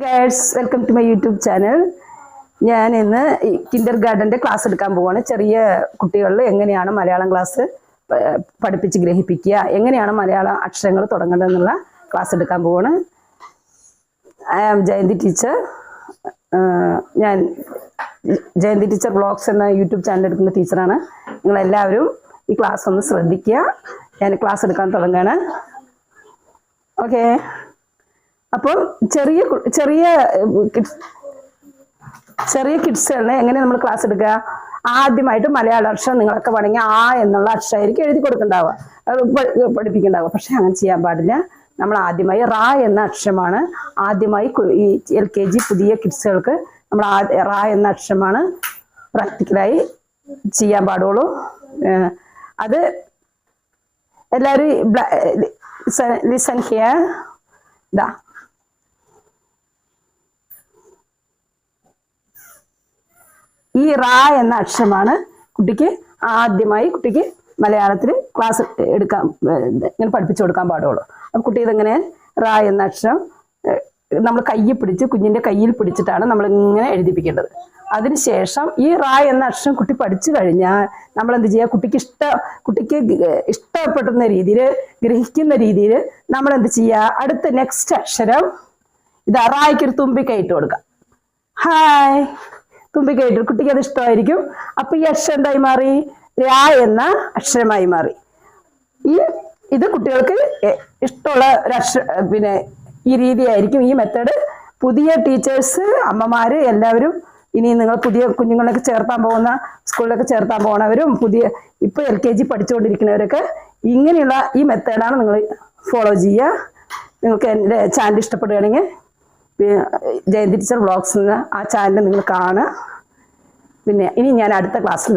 Guys, welcome to my YouTube channel. ഞാൻ ഇന്ന് Kinder ഗാർഡൻ്റെ class എടുക്കാൻ പോവാണ്. ചെറിയ കുട്ടികളിൽ എങ്ങനെയാണ് മലയാളം ക്ലാസ് പഠിപ്പിച്ച് ഗ്രഹിപ്പിക്കുക, എങ്ങനെയാണ് മലയാള അക്ഷരങ്ങൾ തുടങ്ങേണ്ടതെന്നുള്ള ക്ലാസ് എടുക്കാൻ പോവാണ്. I am Jayanthi teacher. ഞാൻ ജയന്തി ടീച്ചർ വ്ളോഗ്സ് എന്ന യൂട്യൂബ് ചാനൽ എടുക്കുന്ന ടീച്ചറാണ്. നിങ്ങളെല്ലാവരും ഈ ക്ലാസ് ഒന്ന് ശ്രദ്ധിക്കുക. ഞാൻ ക്ലാസ് എടുക്കാൻ തുടങ്ങുകയാണ്. ഓക്കെ, അപ്പോൾ ചെറിയ കിഡ്സുകളിനെ എങ്ങനെ നമ്മൾ ക്ലാസ് എടുക്കുക? ആദ്യമായിട്ട് മലയാള അക്ഷരം നിങ്ങളൊക്കെ വേണമെങ്കിൽ ആ എന്നുള്ള അക്ഷരമായിരിക്കും എഴുതി കൊടുക്കണ്ടാവുക, പഠിപ്പിക്കണ്ടാവുക. പക്ഷെ അങ്ങനെ ചെയ്യാൻ പാടില്ല. നമ്മൾ ആദ്യമായി റാ എന്ന അക്ഷരമാണ് ആദ്യമായി ഈ LKG പുതിയ കിഡ്സുകൾക്ക് നമ്മൾ റാ എന്ന അക്ഷരമാണ് പ്രാക്ടിക്കലായി ചെയ്യാൻ പാടുള്ളൂ. അത് എല്ലാവരും ലിസൺ ഹിയർ. ദാ ഈ റാ എന്ന അക്ഷരമാണ് ആദ്യമായി കുട്ടിക്ക് മലയാളത്തിൽ ക്ലാസ് എടുക്കാൻ ഇങ്ങനെ പഠിപ്പിച്ചു കൊടുക്കാൻ പാടുള്ളൂ. അപ്പം കുട്ടി ഇതെങ്ങനെ റാ എന്ന അക്ഷരം നമ്മൾ കുഞ്ഞിൻ്റെ കയ്യിൽ പിടിച്ചിട്ടാണ് നമ്മൾ ഇങ്ങനെ എഴുതിപ്പിക്കേണ്ടത്. അതിനുശേഷം ഈ റാ എന്ന അക്ഷരം കുട്ടി പഠിച്ചു കഴിഞ്ഞാൽ നമ്മൾ എന്ത് ചെയ്യുക? കുട്ടിക്ക് ഇഷ്ടപ്പെടുന്ന രീതിയിൽ, ഗ്രഹിക്കുന്ന രീതിയിൽ നമ്മൾ എന്ത് ചെയ്യുക? അടുത്ത നെക്സ്റ്റ് അക്ഷരം ഇത് റായ്ക്കൊരു തുമ്പിക്കൈയിട്ട് കൊടുക്കുക. ഹായ്, തുമ്പിക്കൈയിട്ട് കുട്ടിക്ക് അത് ഇഷ്ടമായിരിക്കും. അപ്പൊ ഈ അക്ഷരം എന്തായി മാറി? രാ എന്ന അക്ഷരമായി മാറി. ഇത് കുട്ടികൾക്ക് ഇഷ്ടമുള്ള ഒരു പിന്നെ ഈ രീതിയായിരിക്കും, ഈ മെത്തേഡ്. പുതിയ ടീച്ചേഴ്സ്, അമ്മമാര് എല്ലാവരും, ഇനി നിങ്ങൾ പുതിയ കുഞ്ഞുങ്ങളൊക്കെ സ്കൂളിലൊക്കെ ചേർത്താൻ പോകുന്നവരും ഇപ്പൊ LKG പഠിച്ചുകൊണ്ടിരിക്കുന്നവരൊക്കെ ഇങ്ങനെയുള്ള ഈ മെത്തേഡാണ് നിങ്ങൾ ഫോളോ ചെയ്യുക. നിങ്ങൾക്ക് എൻ്റെ ചാനൽ ഇഷ്ടപ്പെടുകയാണെങ്കിൽ ജയന്തി ടീച്ചർ വ്ളോഗ്സ് എന്ന ആ ചാനൽ നിങ്ങൾ കാണുക. പിന്നെ ഇനി ഞാൻ അടുത്ത ക്ലാസ്സിൽ